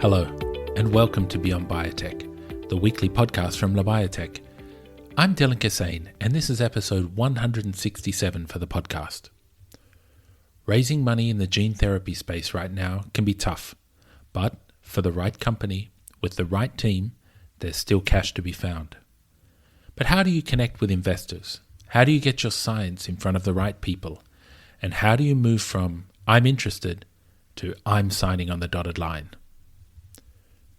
Hello, and welcome to Beyond Biotech, the weekly podcast from Labiotech. I'm Gerard Caelles, and this is episode 167 for the podcast. Raising money in the gene therapy space right now can be tough, but for the right company, with the right team, there's still cash to be found. But how do you connect with investors? How do you get your science in front of the right people? And how do you move from I'm interested to I'm signing on the dotted line?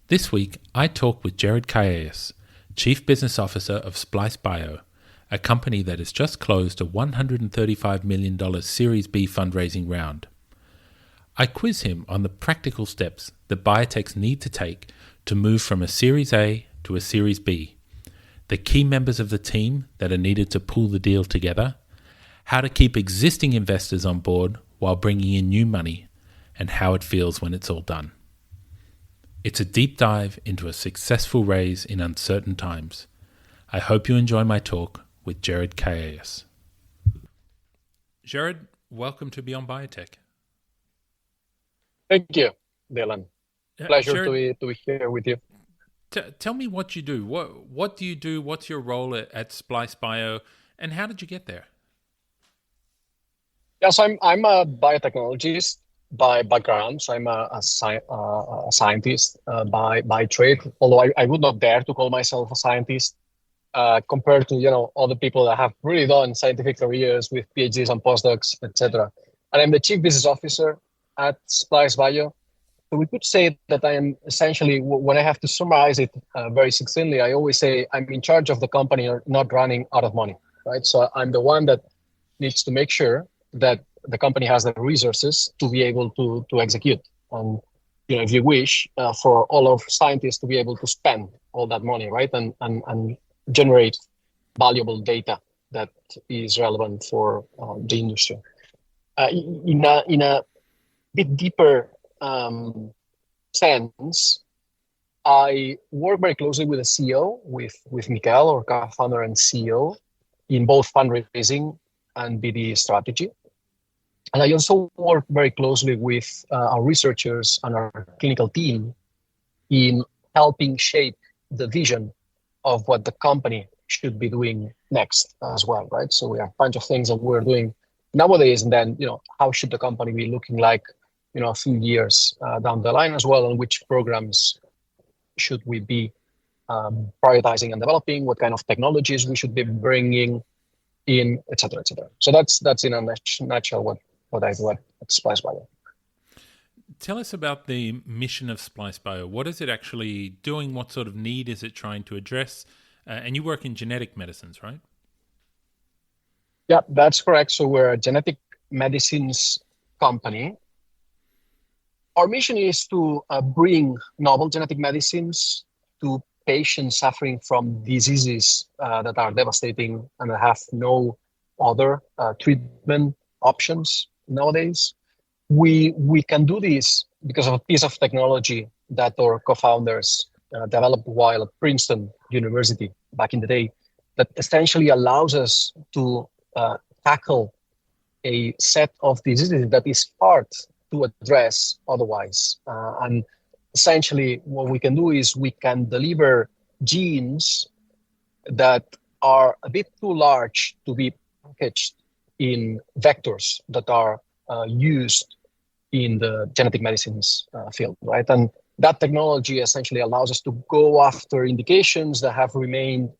This week, I talk with Gerard Caelles, Chief Business Officer of Splice Bio, a company that has just closed a $135 million Series B fundraising round. I quiz him on the practical steps that biotechs need to take to move from a Series A to a Series B, the key members of the team that are needed to pull the deal together, how to keep existing investors on board while bringing in new money, and how it feels when it's all done. It's a deep dive into a successful raise in uncertain times. I hope you enjoy my talk with Gerard Caelles. Gerard, welcome to Beyond Biotech. Thank you, Dylan. Pleasure Gerard, to be here with you. Tell me what you do. What do you do? What's your role at Splice Bio, and how did you get there? Yes, I'm a biotechnologist by background. So I'm a scientist by trade. Although I would not dare to call myself a scientist compared to other people that have really done scientific careers with PhDs and postdocs, etc. And I'm the Chief Business Officer at Splice Bio. So we could say that I am essentially, when I have to summarize it very succinctly, I always say I'm in charge of the company, not running out of money, right? So I'm the one that needs to make sure that the company has the resources to be able to execute. And if you wish, for all of scientists to be able to spend all that money, right, and generate valuable data that is relevant for the industry. In a bit deeper sense, I work very closely with the CEO, with Michael, our co-founder and CEO, in both fundraising and BD strategy. And I also work very closely with our researchers and our clinical team in helping shape the vision of what the company should be doing next as well, right? So we have a bunch of things that we're doing nowadays, and then, how should the company be looking like, a few years down the line as well, and which programs should we be prioritizing and developing, what kind of technologies we should be bringing in, et cetera, et cetera. So that's in a nutshell what I do at Splice Bio. Tell us about the mission of Splice Bio. What is it actually doing? What sort of need is it trying to address? And you work in genetic medicines, right? Yeah, that's correct. So we're a genetic medicines company. Our mission is to bring novel genetic medicines to patients suffering from diseases that are devastating and that have no other treatment options nowadays. We can do this because of a piece of technology that our co-founders developed while at Princeton University back in the day, that essentially allows us to tackle a set of diseases that is hard to address otherwise. And essentially what we can do is we can deliver genes that are a bit too large to be packaged in vectors that are used in the genetic medicines field, right? And that technology essentially allows us to go after indications that have remained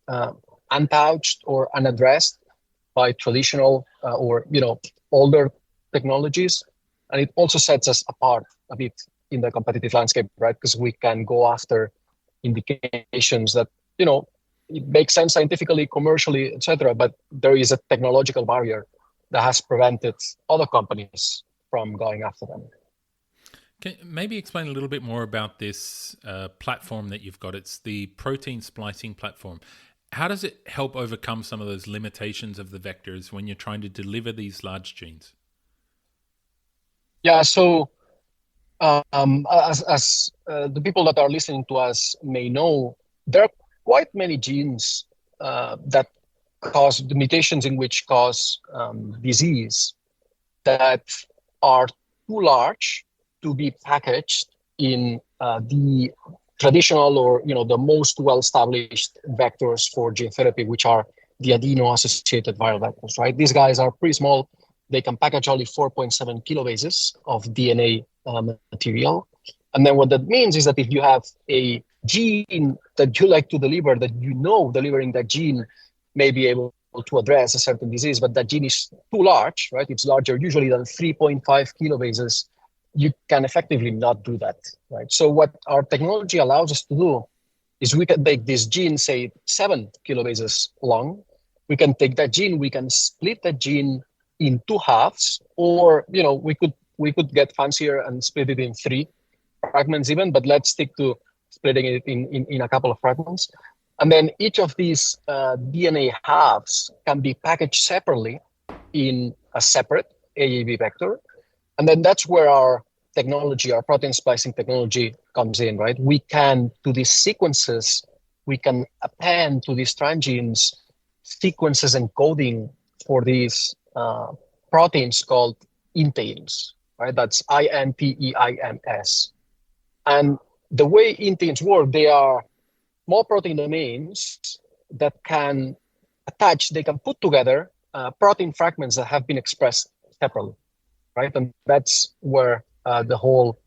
untouched or unaddressed by traditional or older technologies. And it also sets us apart a bit in the competitive landscape, right? Because we can go after indications that, it makes sense scientifically, commercially, etc. But there is a technological barrier that has prevented other companies from going after them. Can you maybe explain a little bit more about this platform that you've got? It's the protein splicing platform. How does it help overcome some of those limitations of the vectors when you're trying to deliver these large genes? Yeah, so as the people that are listening to us may know, there are quite many genes that cause the mutations in which cause disease that are too large to be packaged in the traditional or the most well-established vectors for gene therapy, which are the adeno-associated viral vectors, right? These guys are pretty small. They can package only 4.7 kilobases of DNA material. And then what that means is that if you have a gene that you like to deliver, that delivering that gene may be able to address a certain disease, but that gene is too large, right? It's larger usually than 3.5 kilobases. You can effectively not do that, right? So what our technology allows us to do is we can take this gene, say 7 kilobases long. We can take that gene, we can split that gene in 2 halves, or we could get fancier and split it in 3 fragments even, but let's stick to splitting it in a couple of fragments. And then each of these DNA halves can be packaged separately in a separate AAV vector. And then that's where our technology, our protein splicing technology comes in, right? We can, to these sequences, we can append to these transgenes sequences and coding for these proteins called inteins, right? That's inteins. And the way inteins work, they are small protein domains that can they can put together protein fragments that have been expressed separately, right? And that's where the whole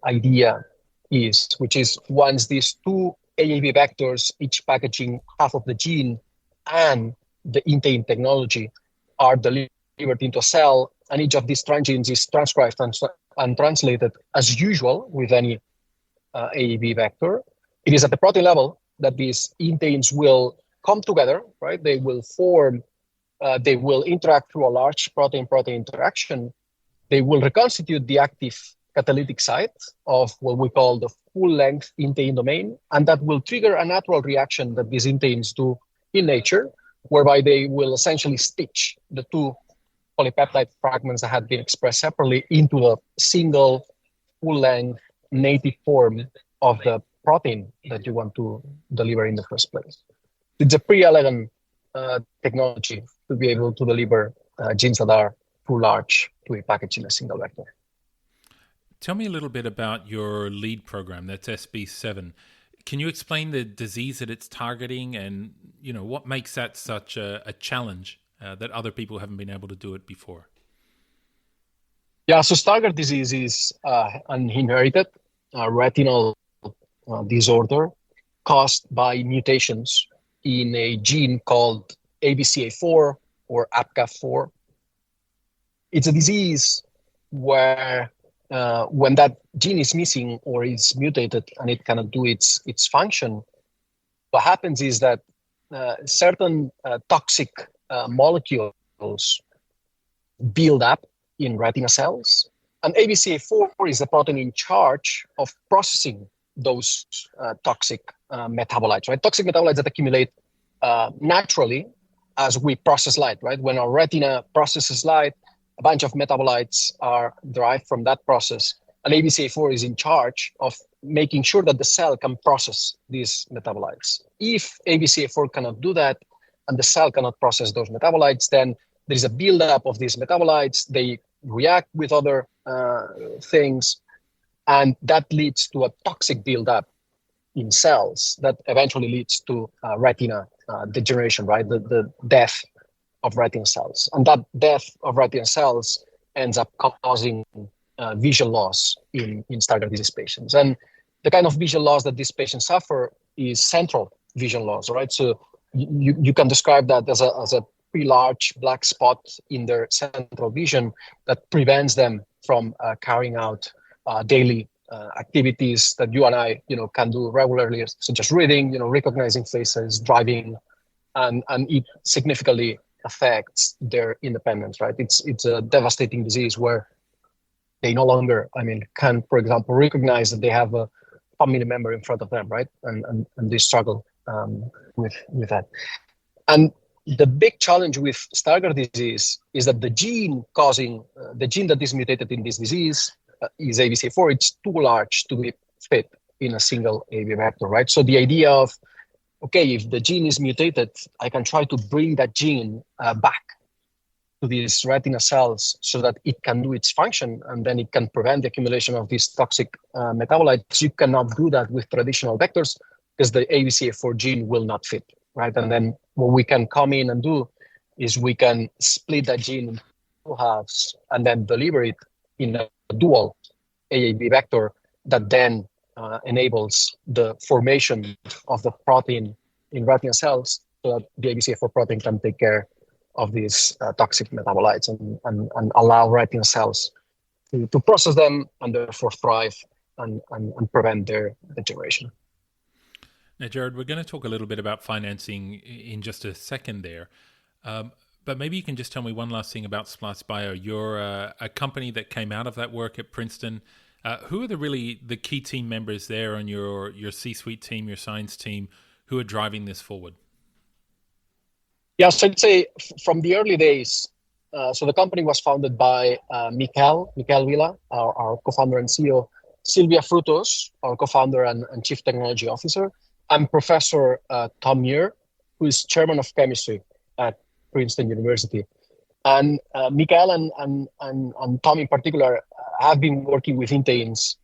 idea is, which is once these 2 AAV vectors, each packaging half of the gene and the intein technology, are delivered into a cell, and each of these transgenes is transcribed and translated as usual with any AAV vector. It is at the protein level that these inteins will come together, right? They will form, they will interact through a large protein-protein interaction. They will reconstitute the active catalytic site of what we call the full-length intein domain, and that will trigger a natural reaction that these inteins do in nature, whereby they will essentially stitch the 2 polypeptide fragments that had been expressed separately into a single full-length native form of the protein that you want to deliver in the first place. It's a pretty elegant technology to be able to deliver genes that are too large to be packaged in a single vector. Tell me a little bit about your lead program, that's SB7. Can you explain the disease that it's targeting and what makes that such a challenge that other people haven't been able to do it before? Yeah, so Stargardt disease is an inherited retinal disorder caused by mutations in a gene called ABCA4 or ABCA4. It's a disease where when that gene is missing or is mutated and it cannot do its function, what happens is that certain toxic molecules build up in retina cells. And ABCA4 is the protein in charge of processing those toxic metabolites, right? Toxic metabolites that accumulate naturally as we process light, right? When our retina processes light, a bunch of metabolites are derived from that process. And ABCA4 is in charge of making sure that the cell can process these metabolites. If ABCA4 cannot do that, and the cell cannot process those metabolites, then there is a buildup of these metabolites. They react with other things, and that leads to a toxic buildup in cells that eventually leads to retina degeneration, right? The death of retina cells. And that death of retina cells ends up causing vision loss in Stargardt disease patients. And the kind of vision loss that these patients suffer is central vision loss, right? So you can describe that as a pretty large black spot in their central vision that prevents them from carrying out daily activities that you and I, can do regularly, such as reading, recognizing faces, driving, and it significantly affects their independence, right? It's a devastating disease where they no longer, can, for example, recognize that they have a family member in front of them, right? And they struggle with that. And the big challenge with Stargardt disease is that the gene that is mutated in this disease is ABCA4. It's too large to be fit in a single AAV vector, right? So the idea of, okay, if the gene is mutated, I can try to bring that gene back to these retina cells so that it can do its function, and then it can prevent the accumulation of these toxic metabolites. You cannot do that with traditional vectors because the ABCA4 gene will not fit, right? And then what we can come in and do is we can split that gene into two halves and then deliver it in a dual AAV vector that then enables the formation of the protein in retina cells so that the ABCA4 protein can take care of these toxic metabolites and allow retina cells to process them and therefore thrive and prevent their degeneration. Now, Gerard, we're going to talk a little bit about financing in just a second there. But maybe you can just tell me one last thing about Splice Bio. You're a company that came out of that work at Princeton. Who are the key team members there on your C-suite team, your science team, who are driving this forward? Yes, I'd say from the early days, so the company was founded by Mikel Vila, our co-founder and CEO, Silvia Frutos, our co-founder and chief technology officer, and Professor Tom Muir, who is chairman of chemistry at Princeton University. And Mikel and Tom in particular have been working with inteins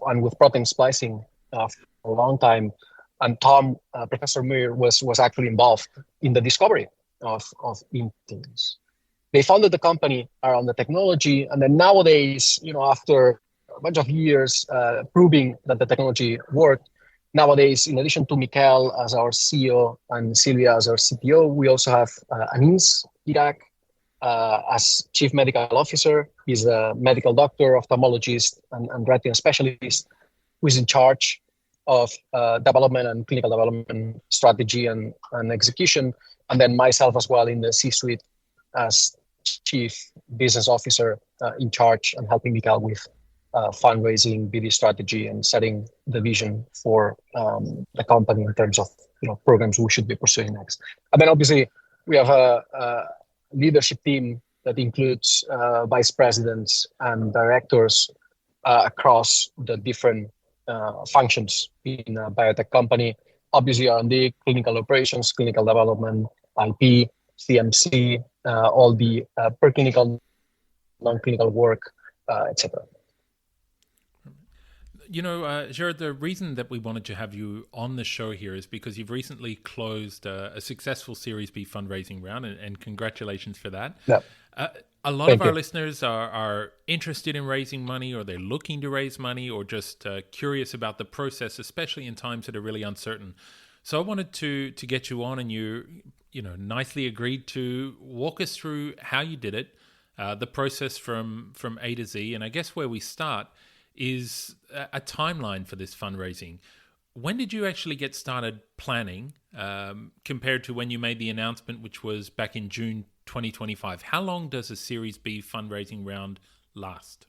and with protein splicing for a long time. And Tom, Professor Muir, was actually involved in the discovery of inteins. They founded the company around the technology, and then nowadays, after a bunch of years proving that the technology worked, nowadays, in addition to Mikel as our CEO and Silvia as our CTO, we also have Anis Irak as Chief Medical Officer. He's a medical doctor, ophthalmologist, and retina specialist who is in charge of development and clinical development strategy and execution. And then myself as well in the C-suite as Chief Business Officer in charge and helping Mikel with fundraising, BD strategy, and setting the vision for the company in terms of programs we should be pursuing next. And then obviously we have a leadership team that includes vice presidents and directors across the different functions in a biotech company. Obviously R&D, clinical operations, clinical development, IP, CMC, all the preclinical, non-clinical work, etc. Gerard, the reason that we wanted to have you on the show here is because you've recently closed a successful Series B fundraising round, and congratulations for that. Yeah. A lot of our listeners are interested in raising money, or they're looking to raise money, or just curious about the process, especially in times that are really uncertain. So I wanted to get you on, and you nicely agreed to walk us through how you did it, the process from A to Z. And I guess where we start is a timeline for this fundraising. When did you actually get started planning compared to when you made the announcement, which was back in June 2025? How long does a Series B fundraising round last?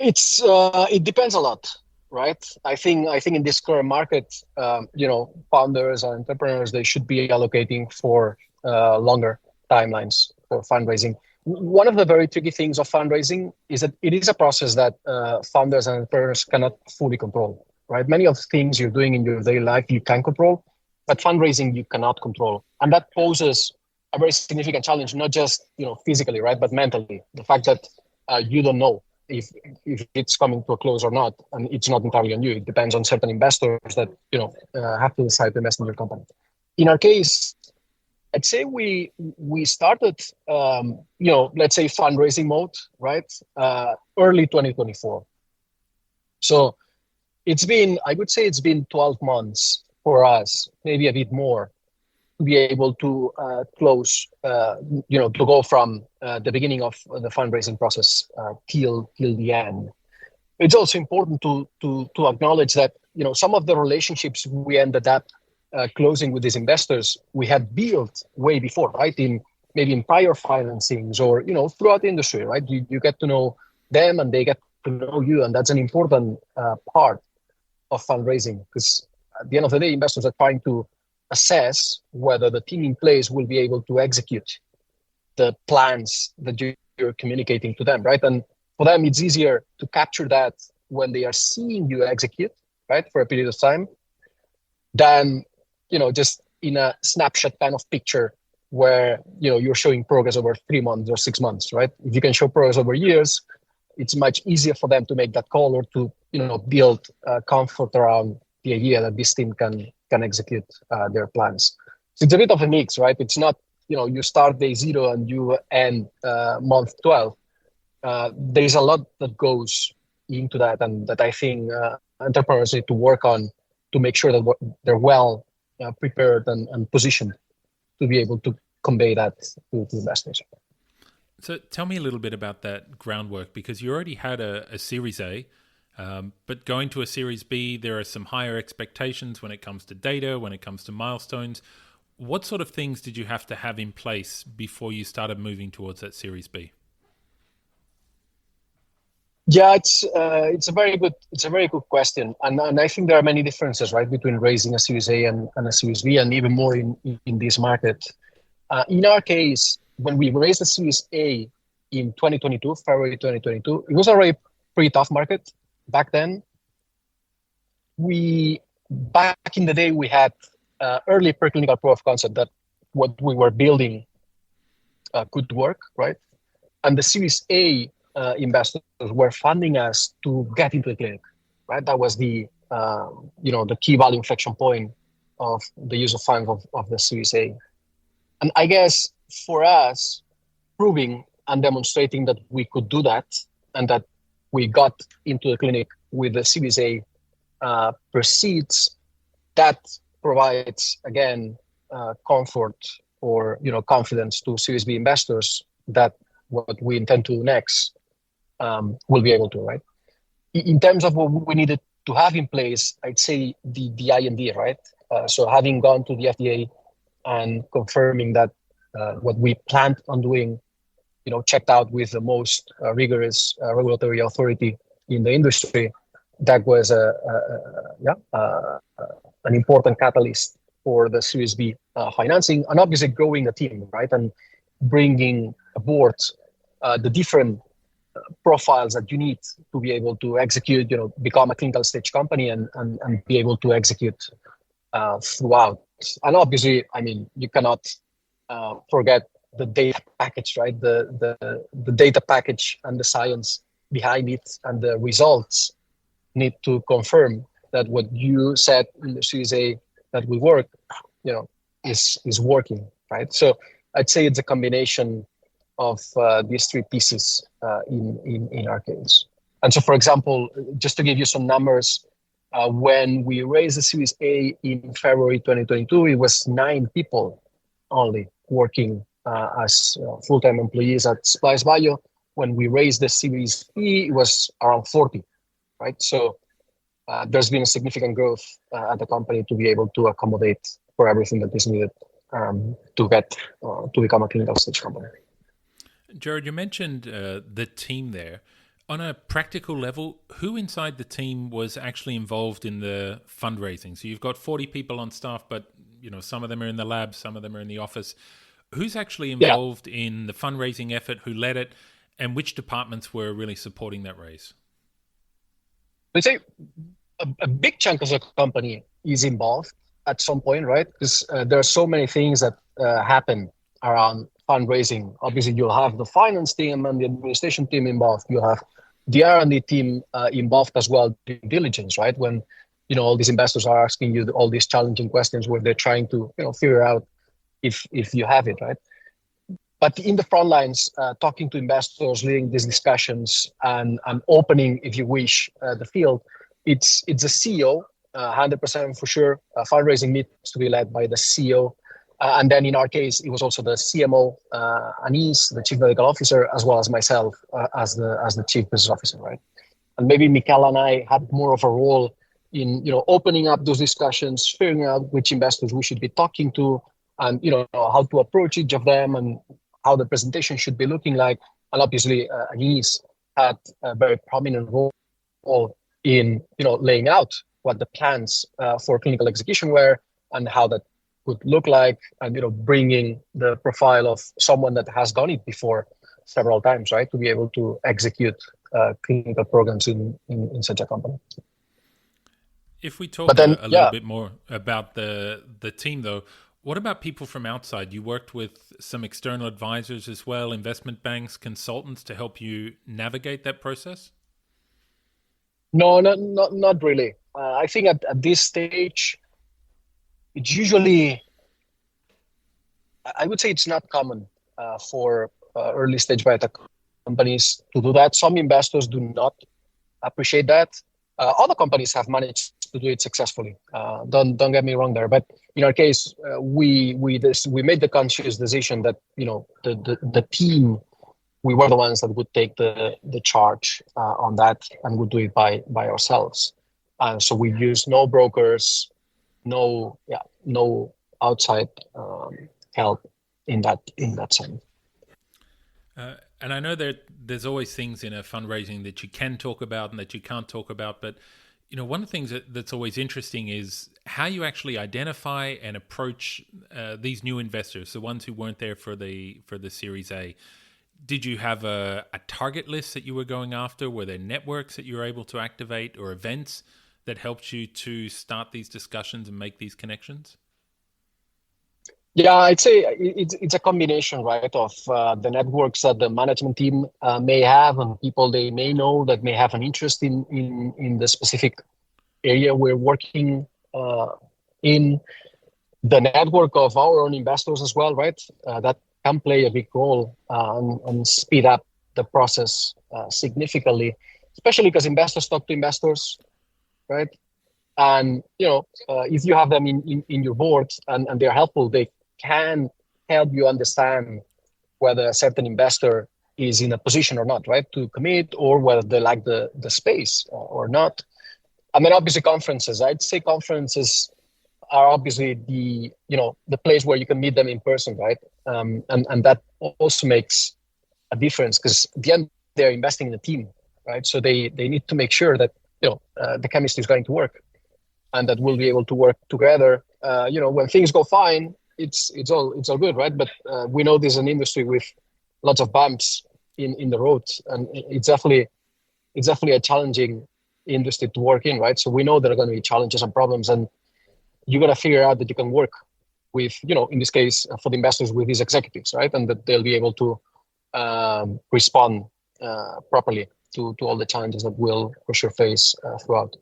It depends a lot, right? I think in this current market, founders and entrepreneurs, they should be allocating for longer timelines for fundraising. One of the very tricky things of fundraising is that it is a process that founders and entrepreneurs cannot fully control, right? Many of the things you're doing in your daily life you can control, but fundraising you cannot control. And that poses a very significant challenge, not just physically, right, but mentally. The fact that you don't know if it's coming to a close or not, and it's not entirely on you. It depends on certain investors that have to decide to invest in your company. In our case, I'd say we started, let's say fundraising mode, right? Early 2024. So I would say it's been 12 months for us, maybe a bit more, to be able to close, to go from the beginning of the fundraising process till the end. It's also important to acknowledge that, some of the relationships we ended up closing with these investors, we had built way before, right? Maybe in prior financings or, throughout the industry, right? You get to know them and they get to know you. And that's an important part of fundraising, because at the end of the day, investors are trying to assess whether the team in place will be able to execute the plans that you're communicating to them, right? And for them, it's easier to capture that when they are seeing you execute, right, for a period of time, than just in a snapshot kind of picture where you're showing progress over 3 months or 6 months, right? If you can show progress over years, it's much easier for them to make that call or to build comfort around the idea that this team can execute their plans. So it's a bit of a mix, right? It's not you start day 0 and you end month 12. There is a lot that goes into that, and that I think entrepreneurs need to work on to make sure that they're well prepared and positioned to be able to convey that to investors. So tell me a little bit about that groundwork, because you already had a Series A, but going to a Series B, there are some higher expectations when it comes to data, when it comes to milestones. What sort of things did you have to have in place before you started moving towards that Series B? Yeah, it's a very good question, and I think there are many differences, right, between raising a Series A and a Series B, and even more in this market. In our case, when we raised the Series A in 2022, February 2022, it was already a pretty tough market back then. Back in the day, we had early preclinical proof of concept that what we were building could work, right? And the Series A investors were funding us to get into the clinic, right? That was the key value inflection point of the use of funds of the Series A. And I guess for us, proving and demonstrating that we could do that and that we got into the clinic with the Series A proceeds, that provides, again, comfort or confidence to Series B investors that what we intend to do next will be able to, right? In terms of what we needed to have in place, I'd say the IND, right? So having gone to the FDA and confirming that what we planned on doing, checked out with the most rigorous regulatory authority in the industry, that was an important catalyst for the Series B financing, and obviously growing the team, right? And bringing aboard the different profiles that you need to be able to execute, become a clinical stage company and be able to execute throughout. And obviously, I mean, you cannot forget the data package, right? The data package and the science behind it and the results need to confirm that what you said in the Series A that will work, is working, right? So I'd say it's a combination of these three pieces in our case. And so, for example, just to give you some numbers, when we raised the Series A in February 2022, it was 9 people only working as full-time employees at Splice Bio. When we raised the Series B, it was around 40, right? So there's been a significant growth at the company to be able to accommodate for everything that is needed to become a clinical stage company. Gerard, you mentioned the team there. On a practical level, who inside the team was actually involved in the fundraising? So you've got 40 people on staff, but some of them are in the lab, some of them are in the office. Who's actually involved in the fundraising effort? Who led it, and which departments were really supporting that raise? I'd say a big chunk of the company is involved at some point, right? Because there are so many things that happen around fundraising. Obviously, you'll have the finance team and the administration team involved. You'll have the R&D team involved as well, due diligence, right? When all these investors are asking you all these challenging questions where they're trying to figure out if you have it, right? But in the front lines, talking to investors, leading these discussions, and opening, if you wish, the field, it's a CEO, 100% for sure. Fundraising needs to be led by the CEO. And then in our case, it was also the CMO, Anis, the Chief Medical Officer, as well as myself as the Chief Business Officer, right? And maybe Mikel and I had more of a role in opening up those discussions, figuring out which investors we should be talking to, and how to approach each of them, and how the presentation should be looking like. And obviously, Anis had a very prominent role in laying out what the plans for clinical execution were and how that would look like, and bringing the profile of someone that has done it before several times, right, to be able to execute clinical programs in such a company. If we talk a little bit more about the team, though, What about people from outside? You worked with some external advisors as well, investment banks, consultants to help you navigate that process? No, not really. I think at this stage, it's usually, I would say it's not common for early stage biotech companies to do that. Some investors do not appreciate that. Other companies have managed to do it successfully. Don't get me wrong there, but in our case, we made the conscious decision that the team, we were the ones that would take the charge on that and would do it by ourselves. So we used no brokers, no outside help in that sense. And I know that there's always things in a fundraising that you can talk about and that you can't talk about, but one of the things that's always interesting is how you actually identify and approach these new investors, the ones who weren't there for the Series A. Did you have a target list that you were going after? Were there networks that you were able to activate or events that helped you to start these discussions and make these connections? Yeah, I'd say it's a combination, right, of the networks that the management team may have and people they may know that may have an interest in the specific area we're working in, the network of our own investors as well, right? That can play a big role and speed up the process significantly, especially because investors talk to investors, right? And if you have them in your board and they're helpful, they can help you understand whether a certain investor is in a position or not, right, to commit, or whether they like the space or not. And then obviously conferences. I'd say conferences are obviously the place where you can meet them in person, right? And that also makes a difference because at the end they're investing in a team, right? So they need to make sure that the chemistry is going to work, and that we'll be able to work together. When things go fine, it's all good, right? But we know this is an industry with lots of bumps in the road, and it's definitely a challenging industry to work in, right? So we know there are going to be challenges and problems, and you got to figure out that you can work with, in this case, for the investors, with these executives, right? And that they'll be able to respond properly to all the challenges that we'll for sure face throughout.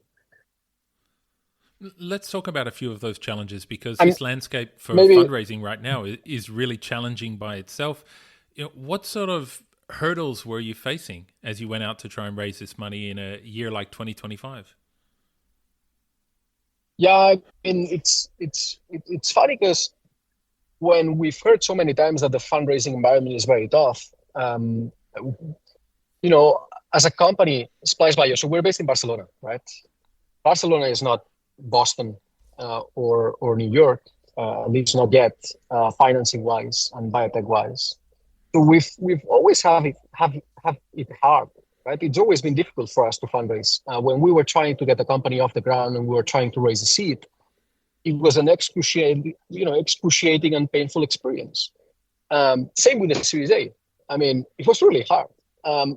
Let's talk about a few of those challenges, because this landscape for fundraising right now is really challenging by itself. What sort of hurdles were you facing as you went out to try and raise this money in a year like 2025? Yeah, I mean, it's funny because when we've heard so many times that the fundraising environment is very tough, as a company, Splice Bio, so we're based in Barcelona, right? Barcelona is not Boston or New York, at least not yet, financing wise and biotech wise. So we've always have it hard, right? It's always been difficult for us to fundraise. When we were trying to get the company off the ground and we were trying to raise a seed, it was an excruciating and painful experience. Same with the Series A. I mean, it was really hard.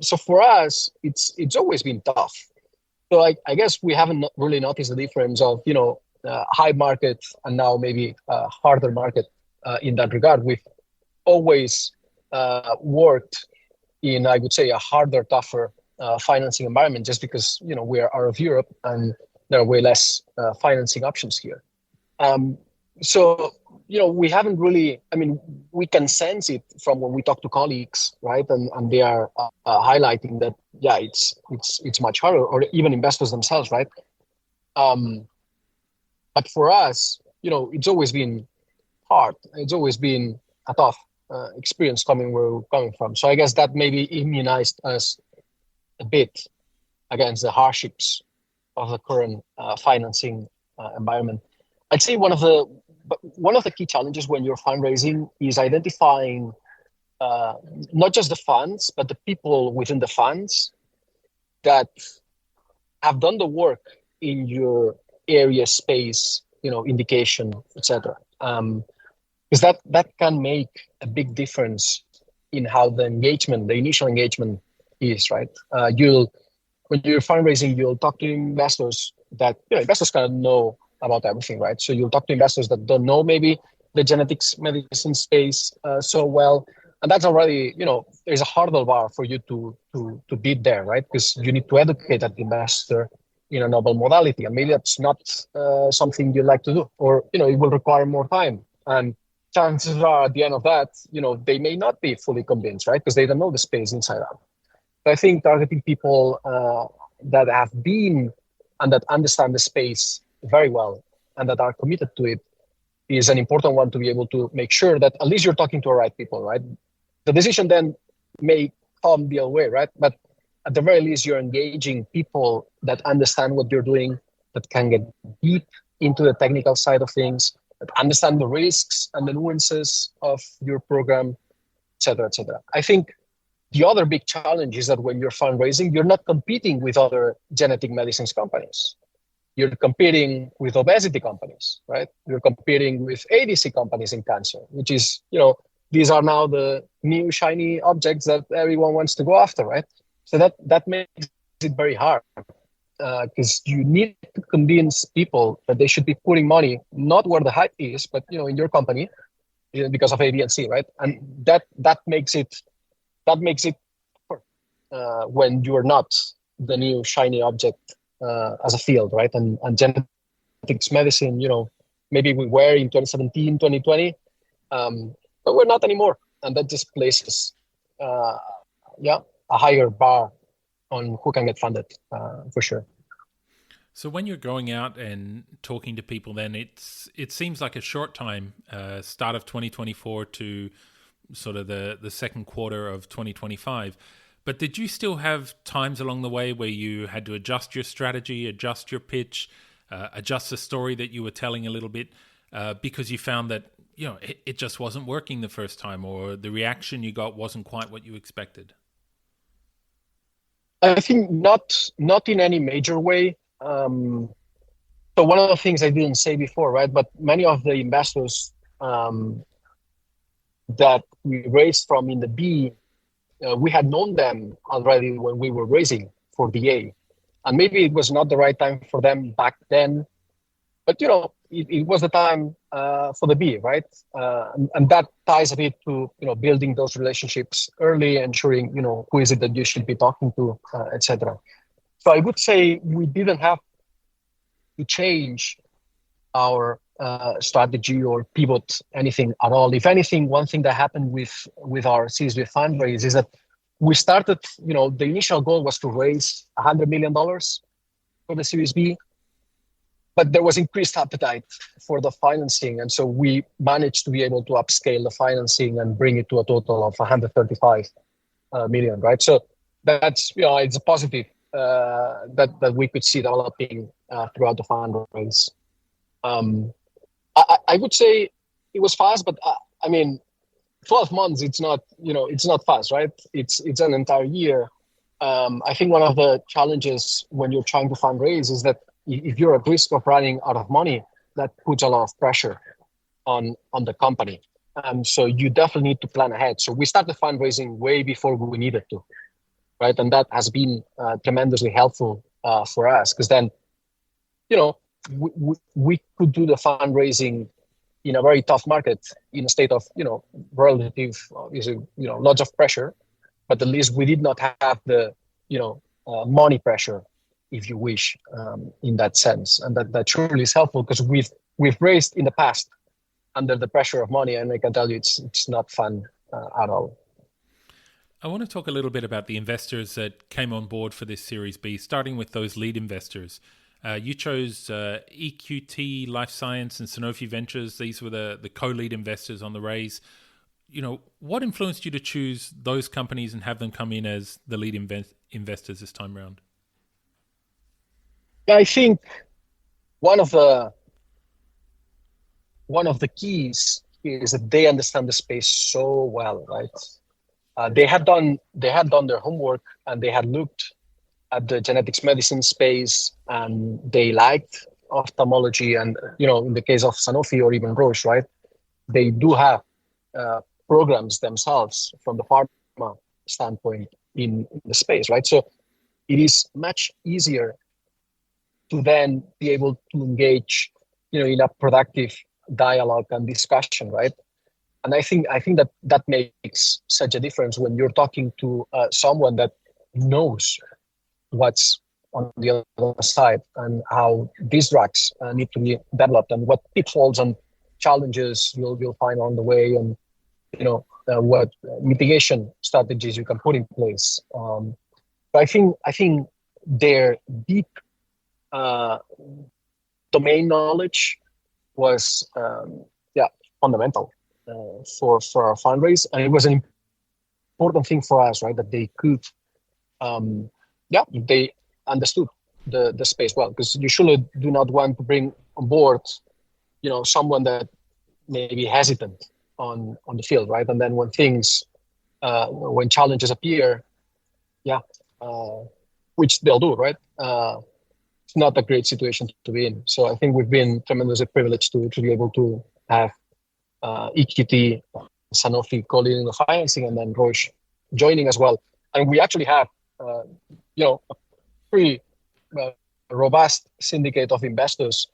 So for us, it's always been tough. So I guess we haven't really noticed the difference of, high market and now maybe a harder market in that regard. We've always worked in, I would say, a harder, tougher financing environment just because, we are out of Europe and there are way less financing options here. So, we haven't really, we can sense it from when we talk to colleagues, right? And they are highlighting that, yeah, it's much harder, or even investors themselves, right? But for us, it's always been hard. It's always been a tough experience coming where we're coming from. So I guess that maybe immunized us a bit against the hardships of the current financing environment. I'd say one of the key challenges when you're fundraising is identifying not just the funds, but the people within the funds that have done the work in your area, space, indication, etc. Because that can make a big difference in how the initial engagement is, right? When you're fundraising, you'll talk to investors that investors kind of know about everything, right? So you'll talk to investors that don't know maybe the genetics medicine space so well. And that's already, there's a hurdle bar for you to beat there, right? Because you need to educate that investor in a novel modality. And maybe that's not something you like to do, or, it will require more time. And chances are at the end of that, they may not be fully convinced, right? Because they don't know the space inside out. But I think targeting people that have been and that understand the space very well and that are committed to it is an important one to be able to make sure that at least you're talking to the right people, right? The decision then may come the other way, right? But at the very least, you're engaging people that understand what you're doing, that can get deep into the technical side of things, that understand the risks and the nuances of your program, et cetera, et cetera. I think the other big challenge is that when you're fundraising, you're not competing with other genetic medicines companies. You're competing with obesity companies, right? You're competing with ADC companies in cancer, which is, these are now the new shiny objects that everyone wants to go after, right? So that makes it very hard because you need to convince people that they should be putting money not where the hype is, but in your company because of A, B, and C, right? And that makes it when you're not the new shiny object as a field, right? And genetics medicine, maybe we were in 2017, 2020. But we're not anymore, and that just places, a higher bar on who can get funded, for sure. So when you're going out and talking to people, then it seems like a short time, start of 2024 to sort of the second quarter of 2025. But did you still have times along the way where you had to adjust your strategy, adjust your pitch, adjust the story that you were telling a little bit, because you found that it just wasn't working the first time, or the reaction you got wasn't quite what you expected? I think not in any major way. So one of the things I didn't say before, right? But many of the investors that we raised from in the B, we had known them already when we were raising for the A. And maybe it was not the right time for them back then, but it was the time for the B, right? And that ties a bit to building those relationships early, ensuring who is it that you should be talking to, etc. So I would say we didn't have to change our strategy or pivot anything at all. If anything, one thing that happened with our Series B fundraise is that we started. The initial goal was to raise $100 million for the Series B. But there was increased appetite for the financing. And so we managed to be able to upscale the financing and bring it to a total of 135 million, right? So that's, it's a positive that we could see developing throughout the fundraise. I would say it was fast, but 12 months, it's not fast, right? It's an entire year. I think one of the challenges when you're trying to fundraise is that if you're at risk of running out of money, that puts a lot of pressure on the company. So you definitely need to plan ahead. So we started fundraising way before we needed to, right? And that has been tremendously helpful for us, because then, we could do the fundraising in a very tough market, in a state of, relative, lots of pressure, but at least we did not have the, money pressure, if you wish, in that sense. And that truly is helpful, because we've raised in the past under the pressure of money, and I can tell you it's not fun at all. I want to talk a little bit about the investors that came on board for this Series B, starting with those lead investors. You chose EQT Life Science and Sanofi Ventures. These were the co-lead investors on the raise. What influenced you to choose those companies and have them come in as the lead investors this time around? I think one of the keys is that they understand the space so well, right? They had done their homework, and they had looked at the genetics medicine space, and they liked ophthalmology. And in the case of Sanofi or even Roche, right, they do have programs themselves from the pharma standpoint in the space, right? So it is much easier to then be able to engage, in a productive dialogue and discussion, right? And I think that makes such a difference when you're talking to someone that knows what's on the other side and how these drugs need to be developed and what pitfalls and challenges you'll find on the way, and what mitigation strategies you can put in place. But I think their deep uh, domain knowledge was fundamental for our fundraise, and it was an important thing for us, right? That they could, they understood the space well, because you surely do not want to bring on board, someone that may be hesitant on the field, right? And then when challenges appear, uh, which they'll do, right? It's not a great situation to be in. So I think we've been tremendously privileged to be able to have EQT, Sanofi co-leading the financing, and then Roche joining as well. And we actually have, a pretty robust syndicate of investors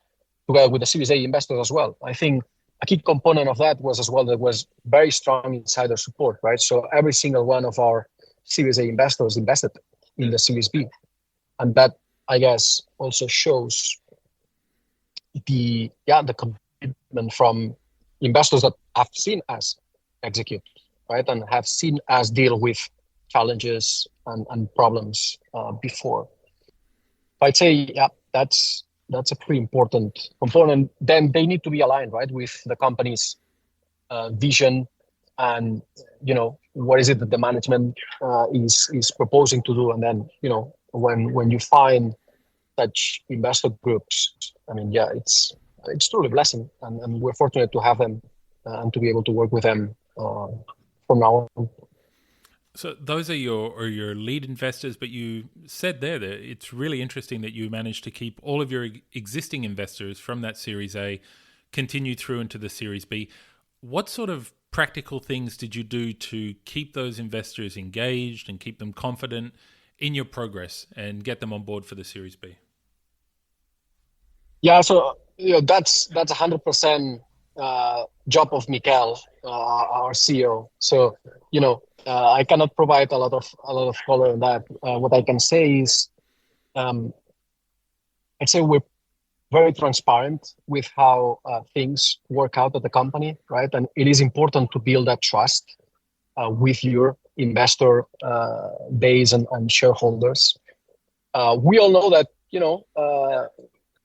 together with the Series A investors as well. I think a key component of that was as well that was very strong insider support, right? So every single one of our Series A investors invested in the Series B, and that, I guess, also shows the commitment from investors that have seen us execute, right, and have seen us deal with challenges and problems before. I'd say, that's a pretty important component. Then they need to be aligned, right, with the company's vision, and what is it that the management is proposing to do. And then when you find such investor groups, I mean, it's truly a blessing, and we're fortunate to have them and to be able to work with them from now on. So those are your lead investors, but you said there that it's really interesting that you managed to keep all of your existing investors from that Series A continue through into the Series B. What sort of practical things did you do to keep those investors engaged and keep them confident in your progress and get them on board for the Series B? Yeah, so that's 100% job of Mikel, our CEO. So I cannot provide a lot of color on that. What I can say is, I'd say we're very transparent with how things work out at the company, right? And it is important to build that trust with your investor base and shareholders. We all know that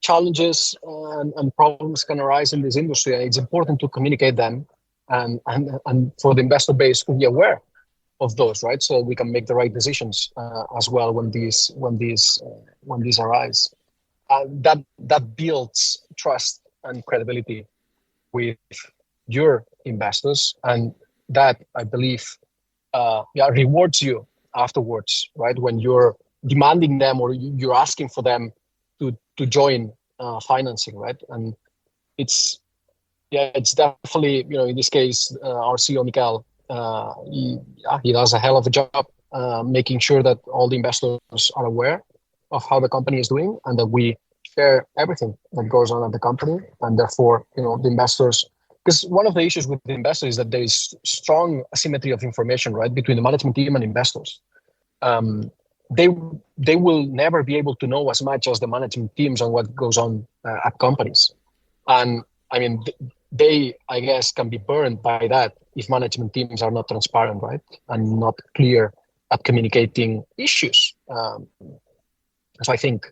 challenges and problems can arise in this industry, and it's important to communicate them and for the investor base to be aware of those, right? So we can make the right decisions as well when these arise. That builds trust and credibility with your investors, and that, I believe, rewards you afterwards, right? When you're demanding them or you're asking for them to join financing, right? And it's definitely, in this case, our CEO Mikel, he does a hell of a job making sure that all the investors are aware of how the company is doing, and that we share everything that goes on at the company. And therefore, the investors, because one of the issues with the investors is that there is strong asymmetry of information, right, between the management team and investors. They will never be able to know as much as the management teams on what goes on at companies. And I mean, they, I guess, can be burned by that if management teams are not transparent, right, and not clear at communicating issues. So I think,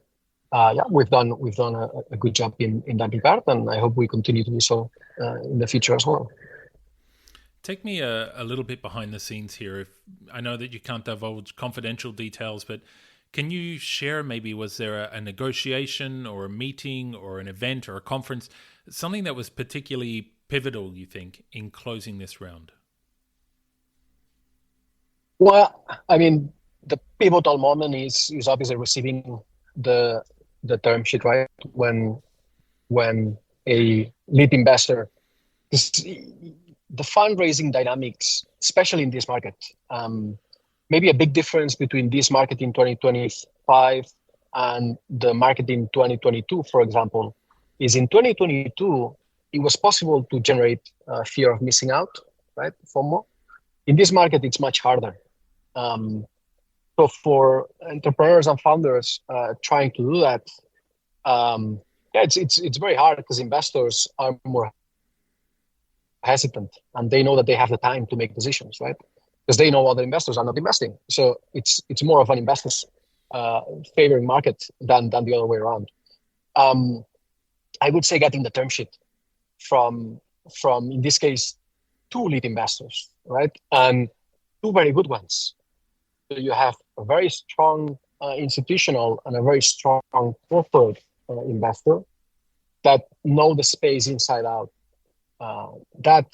we've done a good job in that regard, and I hope we continue to do so in the future as well. Take me a little bit behind the scenes here. I know that you can't divulge confidential details, but can you share, maybe, was there a negotiation or a meeting or an event or a conference, something that was particularly pivotal, you think, in closing this round? Well, I mean, the pivotal moment is obviously receiving the term sheet, right? When a lead investor, the fundraising dynamics, especially in this market, maybe a big difference between this market in 2025 and the market in 2022, for example, is in 2022, it was possible to generate fear of missing out, right? FOMO. In this market, it's much harder. So for entrepreneurs and founders trying to do that, yeah, it's very hard because investors are more hesitant and they know that they have the time to make decisions, right? Because they know other investors are not investing. So it's more of an investor's favoring market than the other way around. I would say getting the term sheet from in this case two lead investors, right, and two very good ones. So you have a very strong institutional and a very strong corporate investor that know the space inside out. Uh, that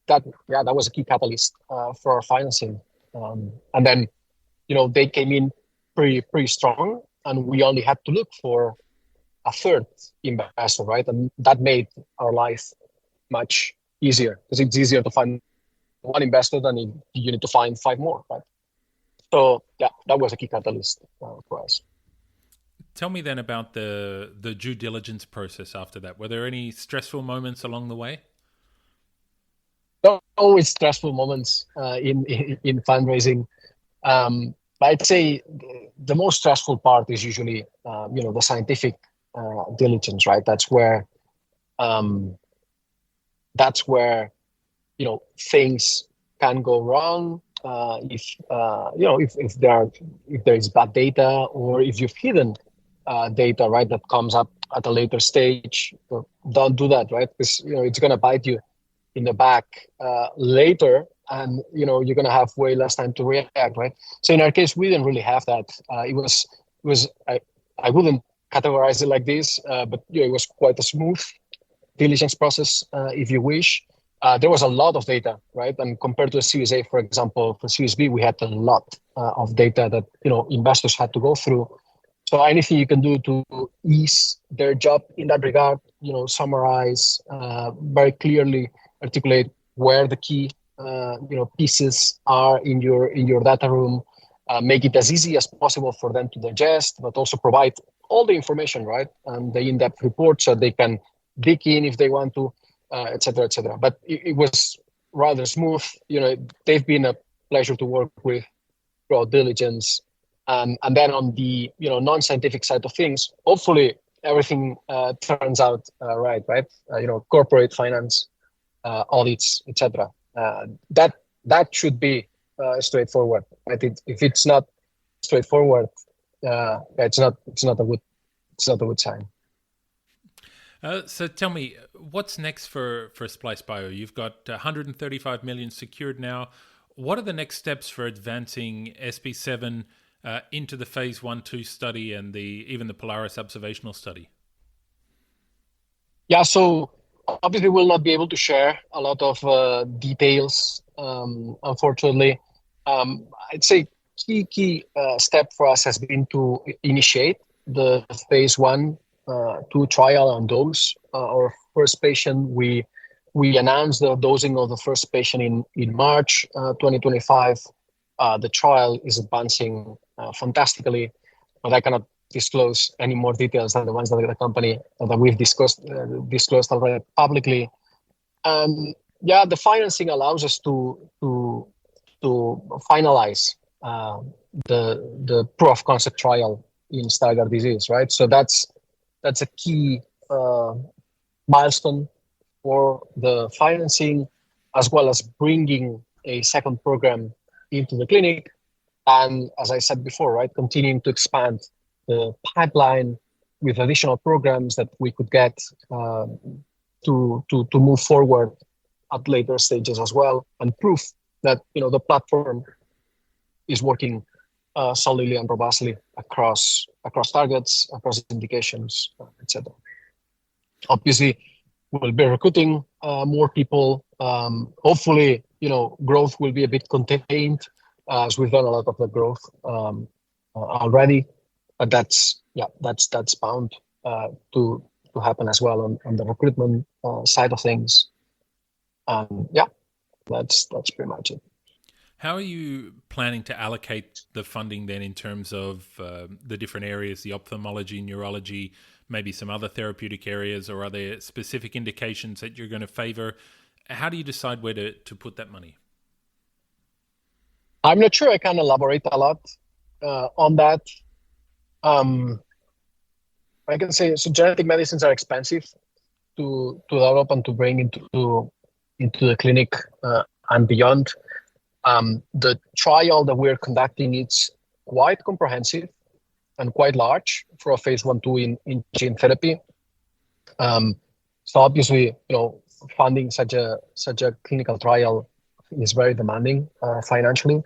that was a key catalyst for our financing, and then they came in pretty strong, and we only had to look for a third investor, right? And that made our life much easier because it's easier to find one investor than you need to find five more, right? So yeah, that was a key catalyst for us. Tell me then about the due diligence process after that. Were there any stressful moments along the way? Always stressful moments in fundraising. But I'd say the most stressful part is usually the scientific diligence, right? Um, that's where things can go wrong if there is bad data, or if you've hidden data, right, that comes up at a later stage. Don't do that, right? Because it's going to bite you in the back later, and you're going to have way less time to react, right? So in our case, we didn't really have that. It was I wouldn't categorize it like this, but it was quite a smooth diligence process, if you wish. There was a lot of data, right? And compared to a Series A, for example, for Series B, we had a lot of data that investors had to go through. So anything you can do to ease their job in that regard, summarize, very clearly articulate where the key pieces are in your data room, make it as easy as possible for them to digest, but also provide all the information, right, and the in-depth report so they can dig in if they want to, et cetera, et cetera. But it was rather smooth. They've been a pleasure to work with throughout diligence. And then on the non-scientific side of things, hopefully everything turns out right? Corporate finance, audits, etc. That should be straightforward. Right? If it's not straightforward, it's not a good sign. So tell me, what's next for Splice Bio? You've got 135 million secured now. What are the next steps for advancing SP7 into the phase 1-2 study and even the Polaris observational study? Yeah, so obviously we'll not be able to share a lot of details, unfortunately. I'd say key step for us has been to initiate the phase 1-2 trial on dose. Our first patient, we announced the dosing of the first patient in March 2025. The trial is advancing fantastically, but I cannot disclose any more details than the ones that the company that we've disclosed already publicly. And yeah, the financing allows us to finalize the proof of concept trial in Stargardt disease, right? So that's a key milestone for the financing, as well as bringing a second program into the clinic. And as I said before, right, continuing to expand the pipeline with additional programs that we could get to move forward at later stages as well, and proof that the platform is working solidly and robustly across targets, across indications, etc. Obviously, we'll be recruiting more people. Hopefully, growth will be a bit contained, as we've done a lot of the growth already. But that's bound to happen as well on the recruitment side of things. Yeah, that's pretty much it. How are you planning to allocate the funding then in terms of the different areas, the ophthalmology, neurology, maybe some other therapeutic areas, or are there specific indications that you're going to favor? How do you decide where to put that money? I'm not sure I can elaborate a lot on that. Um, I can say so. Genetic medicines are expensive to develop and to bring into the clinic and beyond. The trial that we're conducting is quite comprehensive and quite large for a phase 1/2 in gene therapy. So obviously, funding such a clinical trial is very demanding financially.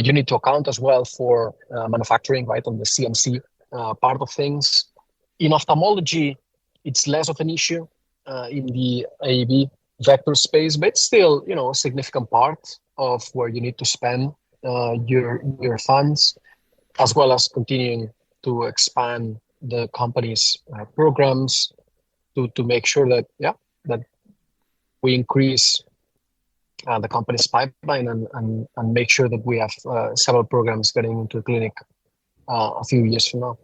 You need to account as well for manufacturing, right, on the CMC part of things. In ophthalmology, it's less of an issue in the AAV vector space, but it's still, a significant part of where you need to spend your funds, as well as continuing to expand the company's programs to make sure that we increase the company's pipeline and make sure that we have several programs getting into the clinic a few years from now.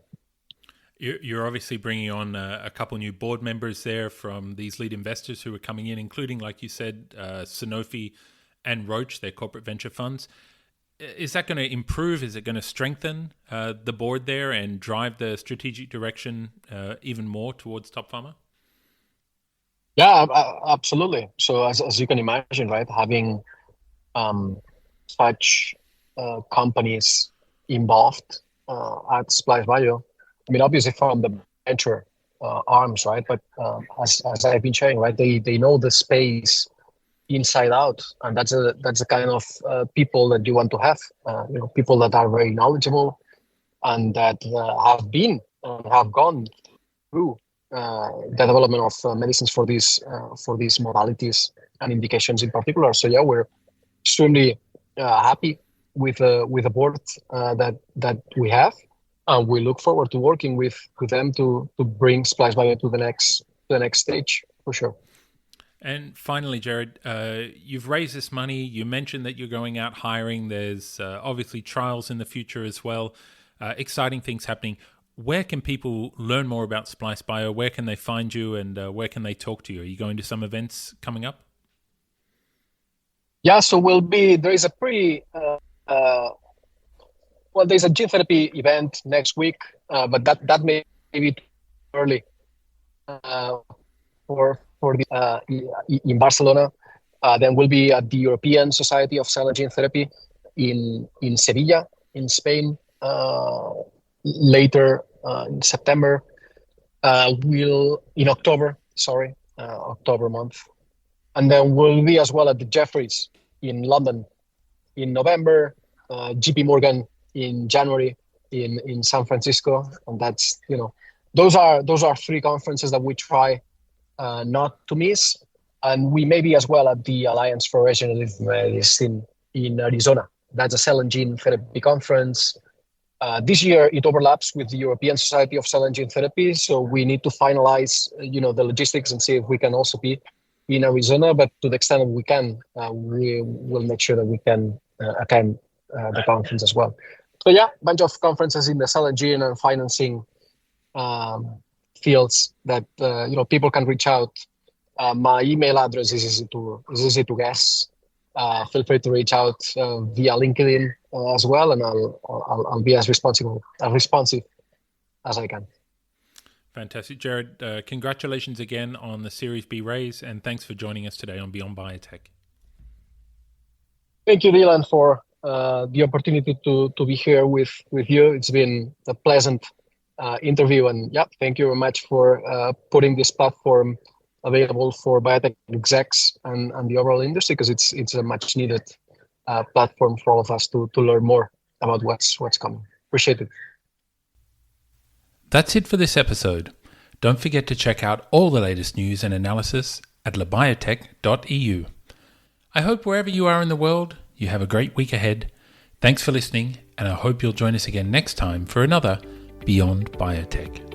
You're obviously bringing on a couple new board members there from these lead investors who are coming in, including, like you said, Sanofi and Roche, their corporate venture funds. Is that going to improve? Is it going to strengthen the board there and drive the strategic direction even more towards Top Pharma? Yeah, absolutely. So as you can imagine, right, having such companies involved at Splice Bio, I mean, obviously from the venture arms, right? But as I've been sharing, right, they know the space inside out, and that's the kind of people that you want to have. People that are very knowledgeable and that have been and have gone through the development of medicines for these modalities and indications in particular. So yeah, we're extremely happy with the board that we have. We look forward to working with them to bring Splice Bio to the next stage for sure. And finally, Gerard, you've raised this money. You mentioned that you're going out hiring. There's obviously trials in the future as well. Exciting things happening. Where can people learn more about Splice Bio? Where can they find you, and where can they talk to you? Are you going to some events coming up? Yeah, so there is a there's a gene therapy event next week, but that may be too early for in Barcelona. Then we'll be at the European Society of Cell and Gene Therapy in Sevilla, in Spain, later in September. October month. And then we'll be as well at the Jefferies in London in November, JP Morgan in January in San Francisco. And that's, those are three conferences that we try not to miss. And we may be as well at the Alliance for Regenerative Medicine in Arizona. That's a cell and gene therapy conference. This year, it overlaps with the European Society of Cell and Gene Therapy. So we need to finalize, the logistics and see if we can also be in Arizona. But to the extent that we can, we will make sure that we can attend the conference as well. So yeah, bunch of conferences in the cell and gene and financing fields that people can reach out. My email address is easy to guess. Feel free to reach out via LinkedIn as well, and I'll be as responsive as I can. Fantastic, Gerard. Congratulations again on the Series B raise, and thanks for joining us today on Beyond Biotech. Thank you, Dylan, for the opportunity to be here with you. It's been a pleasant interview, and thank you very much for putting this platform available for biotech execs and the overall industry, because it's a much needed platform for all of us to learn more about what's coming. Appreciate it. That's it for this episode. Don't forget to check out all the latest news and analysis at Labiotech.eu. I hope wherever you are in the world, you have a great week ahead. Thanks for listening, and I hope you'll join us again next time for another Beyond Biotech.